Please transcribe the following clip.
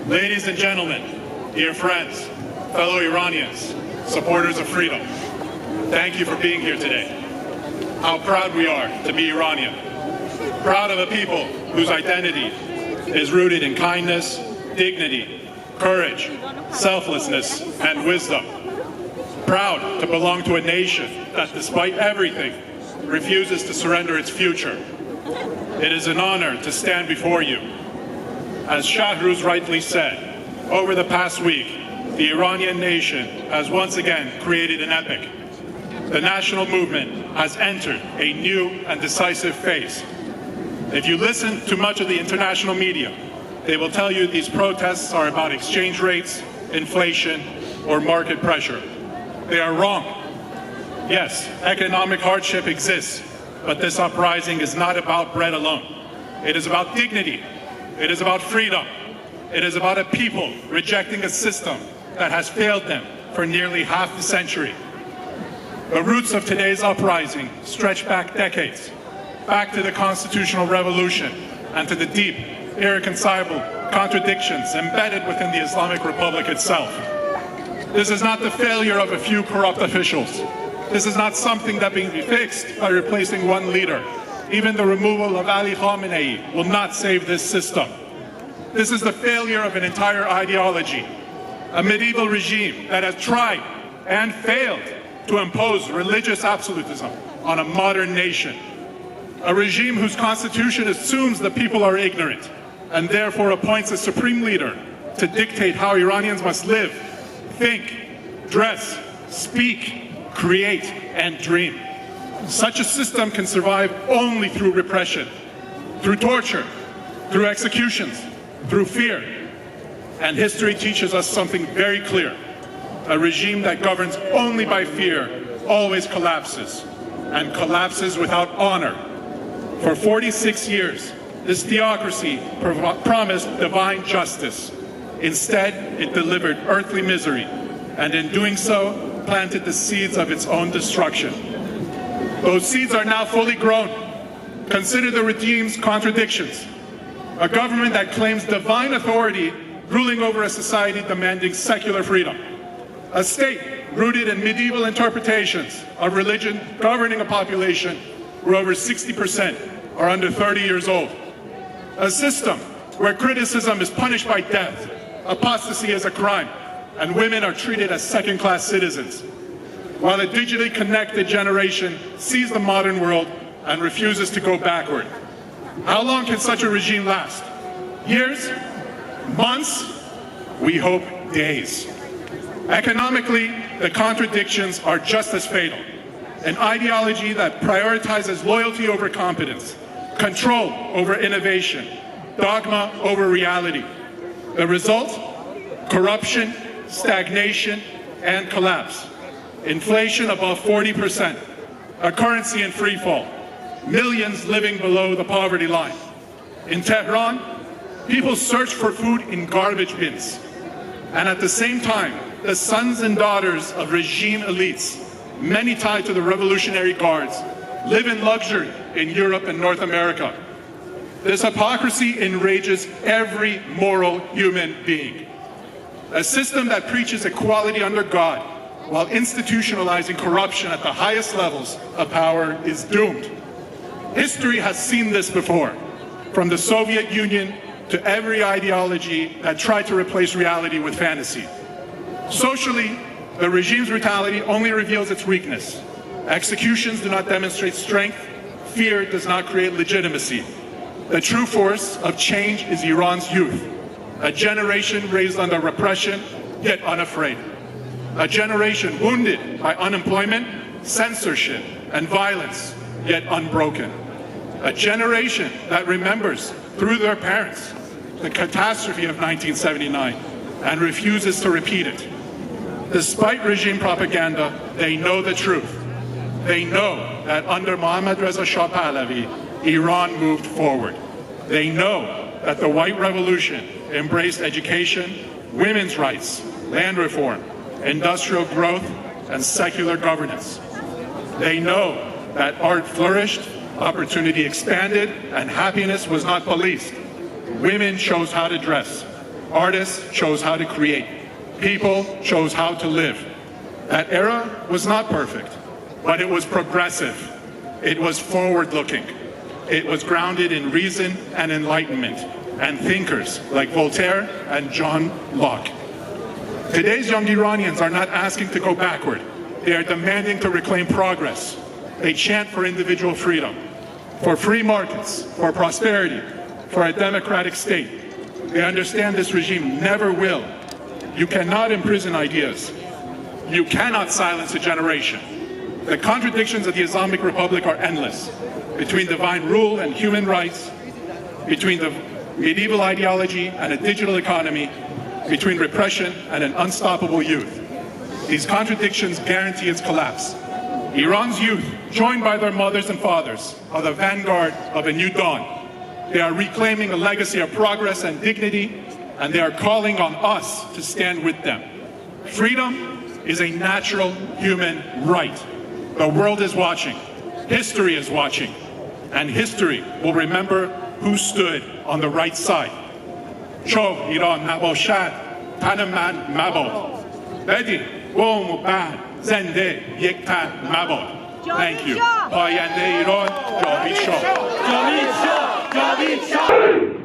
Ladies and gentlemen, dear friends, fellow Iranians, supporters of freedom, thank you for being here today. How proud we are to be Iranian. Proud of a people whose identity is rooted in kindness, dignity, courage, selflessness, and wisdom. Proud to belong to a nation that, despite everything, refuses to surrender its future. It is an honor to stand before you. As Shahruz rightly said, over the past week, the Iranian nation has once again created an epic. The national movement has entered a new and decisive phase. If you listen to much of the international media, they will tell you these protests are about exchange rates, inflation, or market pressure. They are wrong. Yes, economic hardship exists, but this uprising is not about bread alone. It is about dignity. It is about freedom. It is about a people rejecting a system that has failed them for nearly half a century. The roots of today's uprising stretch back decades, back to the constitutional revolution and to the deep, irreconcilable contradictions embedded within the Islamic Republic itself. This is not the failure of a few corrupt officials. This is not something that can be fixed by replacing one leader. Even the removal of Ali Khamenei will not save this system. This is the failure of an entire ideology, a medieval regime that has tried and failed to impose religious absolutism on a modern nation. A regime whose constitution assumes the people are ignorant and therefore appoints a supreme leader to dictate how Iranians must live, think, dress, speak, create, and dream. Such a system can survive only through repression, through torture, through executions, through fear. And history teaches us something very clear. A regime that governs only by fear always collapses, and collapses without honor. For 46 years, this theocracy promised divine justice. Instead, it delivered earthly misery, and in doing so, planted the seeds of its own destruction. Those seeds are now fully grown. Consider the regime's contradictions. A government that claims divine authority ruling over a society demanding secular freedom. A state rooted in medieval interpretations of religion governing a population where over 60% are under 30 years old. A system where criticism is punished by death, apostasy is a crime, and women are treated as second-class citizens. While a digitally connected generation sees the modern world and refuses to go backward. How long can such a regime last? Years? Months? We hope days. Economically, the contradictions are just as fatal. An ideology that prioritizes loyalty over competence, control over innovation, dogma over reality. The result? Corruption, stagnation, and collapse. Inflation above 40%, a currency in free fall, millions living below the poverty line. In Tehran, people search for food in garbage bins. And at the same time, the sons and daughters of regime elites, many tied to the Revolutionary Guards, live in luxury in Europe and North America. This hypocrisy enrages every moral human being. A system that preaches equality under God while institutionalizing corruption at the highest levels of power is doomed. History has seen this before, from the Soviet Union to every ideology that tried to replace reality with fantasy. Socially, the regime's brutality only reveals its weakness. Executions do not demonstrate strength. Fear does not create legitimacy. The true force of change is Iran's youth, a generation raised under repression, yet unafraid. A generation wounded by unemployment, censorship, and violence, yet unbroken. A generation that remembers, through their parents, the catastrophe of 1979 and refuses to repeat it. Despite regime propaganda, they know the truth. They know that under Mohammad Reza Shah Pahlavi, Iran moved forward. They know that the White Revolution embraced education, women's rights, land reform, industrial growth, and secular governance. They know that art flourished, opportunity expanded, and happiness was not policed. Women chose how to dress. Artists chose how to create. People chose how to live. That era was not perfect, but it was progressive. It was forward-looking. It was grounded in reason and enlightenment, and thinkers like Voltaire and John Locke. Today's young Iranians are not asking to go backward. They are demanding to reclaim progress. They chant for individual freedom, for free markets, for prosperity, for a democratic state. They understand this regime never will. You cannot imprison ideas. You cannot silence a generation. The contradictions of the Islamic Republic are endless, between divine rule and human rights, between the medieval ideology and a digital economy, between repression and an unstoppable youth. These contradictions guarantee its collapse. Iran's youth, joined by their mothers and fathers, are the vanguard of a new dawn. They are reclaiming a legacy of progress and dignity, and they are calling on us to stand with them. Freedom is a natural human right. The world is watching. History is watching. And history will remember who stood on the right side. Cho Iran nabashad, tan man mabad. Bedin qom bad zende yek tan mabad. Thank you. Ayande Iran, Javid Shah. Javid Shah. Javid Shah.